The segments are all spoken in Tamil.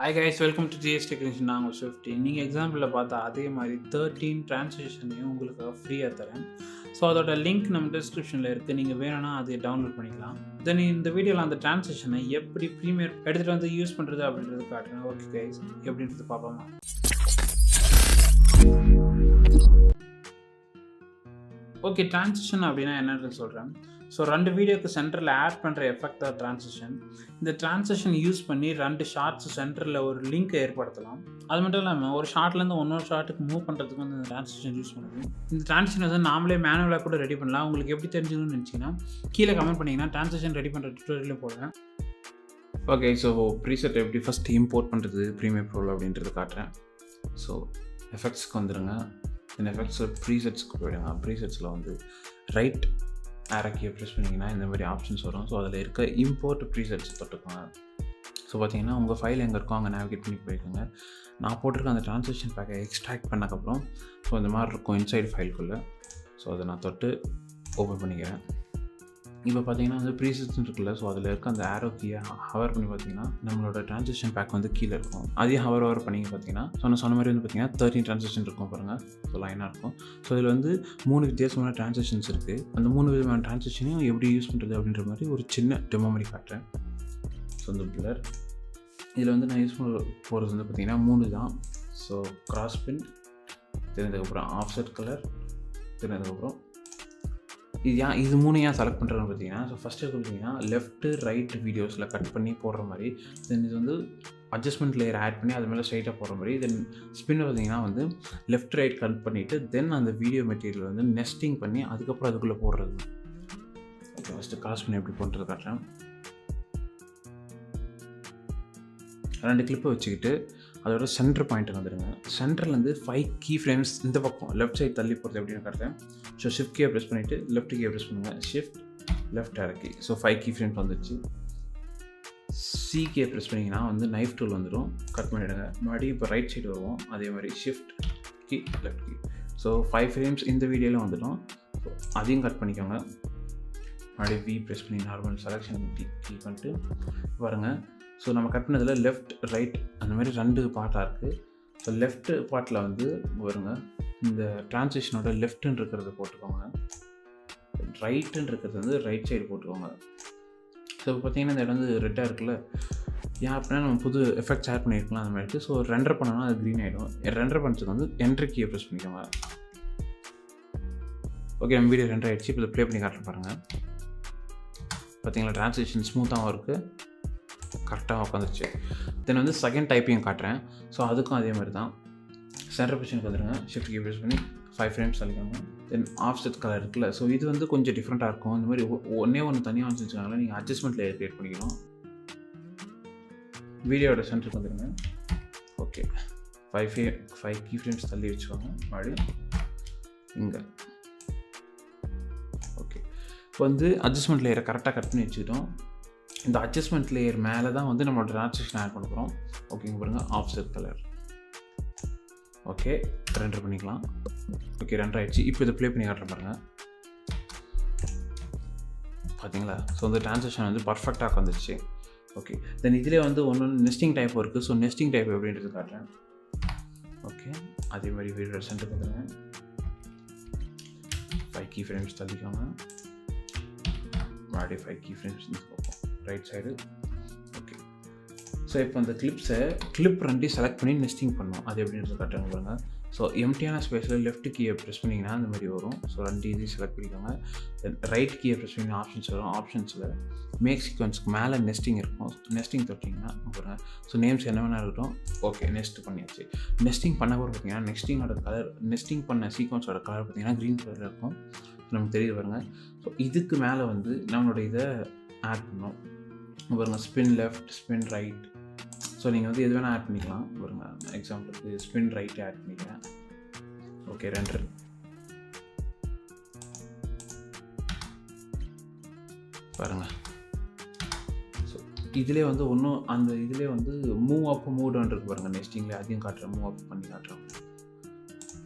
Hi guys, welcome to GS technician. நான் உங்கள் ஸ்விஃப்டி. நீங்கள் எக்ஸாம்பிளில் பார்த்தா அதே மாதிரி 13 ட்ரான்ஸ்லேஷனையும் உங்களுக்கு ஃப்ரீயாக தரேன். ஸோ அதோட லிங்க் நம்ம டிஸ்கிரிப்ஷனில் இருக்குது. நீங்கள் வேணும்னா அதை டவுன்லோட் பண்ணிக்கலாம். தென் இந்த வீடியோவில் அந்த ட்ரான்ஸ்லேஷனை எப்படி ப்ரீமியர் எடுத்துகிட்டு வந்து யூஸ் பண்ணுறது அப்படின்றது காட்டுறேன். ஓகே கைஸ், எப்படின்றது பார்ப்போமா? ஓகே, ட்ரான்சிஷன் அப்படின்னா என்னன்னு சொல்கிறேன். ஸோ 2 வீடியோக்கு சென்டரில் ஆட் பண்ணுற எஃபெக்ட் தான் ட்ரான்சிஷன். இந்த ட்ரான்சிஷன் யூஸ் பண்ணி 2 ஷார்ட்ஸ் சென்டரில் ஒரு லிங்க் ஏற்படுத்தலாம். அது மட்டும் இல்லாமல் ஒரு ஷார்ட்லேருந்து இன்னொரு ஷார்ட்டுக்கு மூவ் பண்ணுறதுக்கு வந்து இந்த ட்ரான்சிஷன் யூஸ் பண்ணுது. இந்த ட்ரான்சிஷன் வந்து நாமளே மேனுவலாக கூட ரெடி பண்ணலாம். உங்களுக்கு எப்படி தெரிஞ்சுக்கணும்னு நினச்சிங்கன்னா கீழே கமெண்ட் பண்ணிங்கன்னா ட்ரான்சிஷன் ரெடி பண்ணுற டுட்டோரியலே போடுறேன். ஓகே, ஸோ ப்ரீசெட் எப்படி ஃபஸ்ட்டு இம்போர்ட் பண்ணுறது ப்ரீமியர் ப்ரோவில் அப்படின்றது காட்டுறேன். ஸோ எஃபெக்ட்ஸ்க்கு வந்துடுங்க. இந்த எஃபெக்ட்ஸ் ப்ரீசெட்ஸ்க்கு போயிடுங்க. ப்ரீசெட்ஸில் வந்து ரைட் ஆரோ கீயை ப்ரெஸ் பண்ணிங்கன்னா இந்த மாதிரி ஆப்ஷன்ஸ் வரும். ஸோ அதில் இருக்க இம்போர்ட் ப்ரீசெட்ஸ் தொட்டுக்கோங்க. ஸோ பார்த்தீங்கன்னா உங்கள் ஃபைல் எங்கே இருக்கோ அங்கே நேவிகேட் பண்ணி போய்க்கோங்க. நான் போட்டிருக்க அந்த ட்ரான்ஸ்லேஷன் பேக்கை எக்ஸ்ட்ராக்ட் பண்ணக்கப்புறம் ஸோ இந்த மாதிரி இருக்கும் இன்சைடு ஃபைலுக்குள்ளே. ஸோ அதை நான் தொட்டு ஓப்பன் பண்ணிக்கிறேன். இப்போ பார்த்தீங்கன்னா வந்து ப்ரீசெட்ஸ் இருக்குல்ல, ஸோ அதில் இருக்க அந்த ஆரோ கீயை ஹவர் பண்ணி பார்த்தீங்கன்னா நம்மளோட ட்ரான்ஸ்லேஷன் பேக் வந்து கீழே இருக்கும். அதையும் ஹவர் பண்ணி பார்த்தீங்கன்னா நான் சொன்ன மாதிரி வந்து பார்த்தீங்கன்னா 13 ட்ரான்ஸ்லேஷன் இருக்கும் பாருங்கள். ஸோ லைனாக இருக்கும். ஸோ இதில் வந்து 3 வித்தியாசமான ட்ரான்ஸ்லேஷன்ஸ் இருக்குது. அந்த 3 விதமான ட்ரான்ஸ்லேஷனையும் எப்படி யூஸ் பண்ணுறது அப்படின்ற மாதிரி ஒரு சின்ன டெமோ மாதிரி காட்டுறேன். ஸோ இந்த பில்லர் இதில் வந்து நான் யூஸ் பண்ண போகிறது வந்து பார்த்திங்கன்னா 3 தான். ஸோ கிராஸ் பின், தெரிஞ்சதுக்கப்புறம் ஆஃப்செட் கலர், தெரிஞ்சதுக்கப்புறம் இது 3 ஏன் செலக்ட் பண்ணுறேன்னு பார்த்தீங்கன்னா, ஸோ ஃபஸ்ட்டு பார்த்தீங்கன்னா லெஃப்ட்டு ரைட் வீடியோஸில் கட் பண்ணி போடுற மாதிரி. தென் இது வந்து அட்ஜஸ்ட்மெண்ட் லேயர் ஆட் பண்ணி அது மேலே ஸ்ட்ரைட்டாக போடுற மாதிரி. தென் ஸ்பின் பார்த்தீங்கன்னா வந்து லெஃப்ட் ரைட் கட் பண்ணிவிட்டு தென் அந்த வீடியோ மெட்டீரியல் வந்து நெஸ்டிங் பண்ணி அதுக்கப்புறம் அதுக்குள்ளே போடுறது. ஓகே, ஃபஸ்ட்டு கிராஸ் பண்ணி எப்படி பண்ணுறது காட்டுறேன். 2 கிளிப்பை வச்சுக்கிட்டு அதோட சென்டர் பாயிண்ட்டுக்கு வந்துடுங்க. சென்டர்லேருந்து 5 கீ ஃப்ரேம்ஸ் இந்த பக்கம் லெஃப்ட் சைட் தள்ளி போகிறது எப்படின்னு காட்டுறேன். ஸோ ஷிஃப்ட் கீயை ப்ரெஸ் பண்ணிவிட்டு லெஃப்ட் கீயை ப்ரெஸ் பண்ணுங்கள். Shift left arrow key. So 5 key frames வந்துச்சு. சி கீயை ப்ரெஸ் பண்ணிங்கன்னா வந்து நைஃப் டூல் வந்துடும். கட் பண்ணிவிடுங்க. மறுபடியும் இப்போ ரைட் சைடு வருவோம். அதே மாதிரி shift key left key. So 5 frames இந்த வீடியோவில் வந்துடும். ஸோ அதையும் கட் பண்ணிக்கோங்க. மறுபடியும் வி ப்ரெஸ் பண்ணி நார்மல் செலெக்ஷன் கிளிக் பண்ணிட்டு பாருங்கள். ஸோ நம்ம கட் பண்ணதில் லெஃப்ட் ரைட் அந்த மாதிரி 2 பார்ட்டாக இருக்குது. ஸோ லெஃப்ட் பார்ட்டில் வந்து வருங்க இந்த ட்ரான்ஸ்லேஷனோட லெஃப்ட்டுன்னு இருக்கிறத போட்டுக்கோங்க. ரைட்டுன்னு இருக்கிறது வந்து ரைட் சைடு போட்டுக்கோங்க. ஸோ இப்போ பார்த்தீங்கன்னா இந்த இடம் வந்து ரெட்டாக இருக்குல்ல, ஏன் அப்படின்னா நம்ம புது எஃபெக்ட்ஸ் ஆட் பண்ணியிருக்கலாம் அந்த மாதிரி இருக்குது. ஸோ ரெண்டர் பண்ணோன்னா அது க்ரீன் ஆகிடும். ரெண்டர் பண்ணுறதுக்கு வந்து என்ட்ரி கீயை ப்ரெஸ் பண்ணிக்கோங்க. ஓகே, நம்ம வீடியோ ரெண்டர் ஆகிடுச்சு. இப்போ இதை ப்ளே பண்ணி காட்டுற பாருங்கள். பார்த்தீங்களா, ட்ரான்ஸ்லேஷன் ஸ்மூத்தாகவும் இருக்குது, கரெக்டாக உட்காந்துருச்சு. தென் வந்து செகண்ட் டைப்பையும் காட்டுறேன். ஸோ அதுக்கும் அதே மாதிரி தான். சென்டர் பொசிஷனுக்கு வந்துடுங்க. ஷிஃப்ட் கீ ப்ரெஸ் பண்ணி 5 ஃப்ரேம்ஸ் தள்ளிக்கோங்க. தென் ஆஃப்செட் கலர் இருக்குல்ல, ஸோ இது வந்து கொஞ்சம் டிஃப்ரெண்ட்டாக இருக்கும். இந்த மாதிரி ஒன்று தனியாக வச்சுருக்காங்களா, நீங்கள் அட்ஜஸ்ட்மெண்ட் லேயர் க்ரியேட் பண்ணிக்கணும். வீடியோட சென்டருக்கு வந்துடுங்க. ஓகே, 5 கீ ஃப்ரேம்ஸ் தள்ளி வச்சுக்கோங்க. மறுபடியும் இங்கே ஓகே. இப்போ வந்து அட்ஜஸ்ட்மெண்ட் லேயரை கரெக்டாக கட் பண்ணி வச்சுக்கிட்டோம். இந்த அட்ஜஸ்ட்மெண்ட் லேயர் மேலே தான் வந்து நம்மளோட ட்ரான்ஸ்லேஷன் ஆட் பண்ண போகிறோம். ஓகேங்க பாருங்கள், ஆஃப்செட் கலர். ஓகே, ரெண்டர் பண்ணிக்கலாம். ஓகே, ரெண்டர் ஆகிடுச்சு. இப்போ இதை ப்ளே பண்ணி காட்டுறேன் பாருங்கள். பார்த்தீங்களா, ஸோ இந்த ட்ரான்ஸ்லேஷன் வந்து பர்ஃபெக்டாக வந்துடுச்சு. ஓகே, தென் இதிலே வந்து ஒன்று நெஸ்டிங் டைப் இருக்குது. ஸோ நெஸ்டிங் டைப் எப்படின்றது காட்டுறேன். ஓகே, அதே மாதிரி வீடியோ சென்டர் வந்துடுங்க. 5 கீ ஃப்ரேம்ஸ் தள்ளிக்கோங்க. மறுபடியும் 5 கீ ஃப்ரேம்ஸ் பார்ப்போம் ரைட் சைடு. ஓகே, ஸோ இப்போ அந்த கிளிப் 2 செலக்ட் பண்ணி நெஸ்டிங் பண்ணோம். அது எப்படின்றது காட்டுறாங்க பாருங்கள். ஸோ எம்டியான ஸ்பேஸில் லெஃப்ட் கீயை ப்ரெஸ் பண்ணிங்கன்னா அந்த மாதிரி வரும். ஸோ 2 இது செலக்ட் பண்ணிக்கோங்க. தென் ரைட் கீயை ப்ரெஸ் பண்ணி ஆப்ஷன்ஸ் வரும். ஆப்ஷன்ஸில் மேக் சீக்வன்ஸ்க்கு மேலே நெஸ்டிங் இருக்கும். நெஸ்டிங் தொட்டிங்கன்னா பாருங்கள். ஸோ நேம்ஸ் என்ன வேணா இருக்கட்டும். ஓகே, நெஸ்ட் பண்ணியாச்சு. நெஸ்டிங் பண்ண கூட பார்த்தீங்கன்னா நெஸ்டிங்கோட கலர், நெஸ்டிங் பண்ண சீக்வன்ஸோட கலர் பார்த்தீங்கன்னா க்ரீன் கலரில் இருக்கும். நமக்கு தெரியுது பாருங்கள். ஸோ இதுக்கு மேலே வந்து நம்மளோட இதை ஆட் பண்ணோம் பாருங்கள். Spin left, spin right. So நீங்கள் வந்து எது வேணால் ஆட் பண்ணிக்கலாம் பாருங்கள். எக்ஸாம்பிளுக்கு ஸ்பின் ரைட் ஆட் பண்ணிக்கிறேன். ஓகே, ரெண்டர் பாருங்கள். ஸோ இதிலே வந்து ஒன்றும் அந்த இதிலே வந்து மூவ் அப் மூவ் டவுன் இருக்குது பாருங்கள். நெக்ஸ்டிங்கில் அதையும் காட்டுறேன், மூவ் அப் பண்ணி காட்டுறேன்.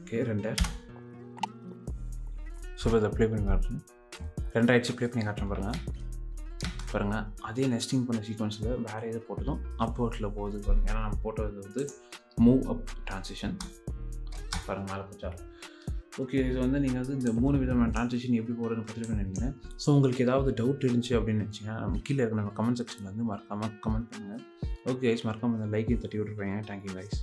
Okay, render. ஸோ இதை ப்ளே பண்ணி காட்டுறேன். 2 ஆயிடுச்சு. ப்ளே பண்ணி காட்டுறேன் பாருங்கள். பாருங்கள், அதே நெஸ்டிங் பண்ண சீக்வன்ஸில் வேறு எது போட்டதும் அப்வர்டில் போகுது பாருங்கள். ஏன்னா நம்ம போட்டது வந்து மூவ் அப் ட்ரான்சிஷன். பாருங்கள் மேலே போச்சா. ஓகே, இது வந்து நீங்கள் வந்து இந்த 3 விதமான ட்ரான்சிஷன் எப்படி போடுறதுன்னு கற்றுக்கணும்னு நினைக்கிறேன். ஸோ உங்களுக்கு ஏதாவது டவுட் இருந்துச்சு அப்படின்னு நினச்சிங்கன்னா கீழே இருக்க நம்ம கமெண்ட் செக்ஷனில் வந்து மறக்காமல் கமெண்ட் பண்ணுங்கள். ஓகே கைஸ், மறக்காமல் இந்த லைக்கையும் தட்டி விட்டுருப்பீங்க. Thank you guys.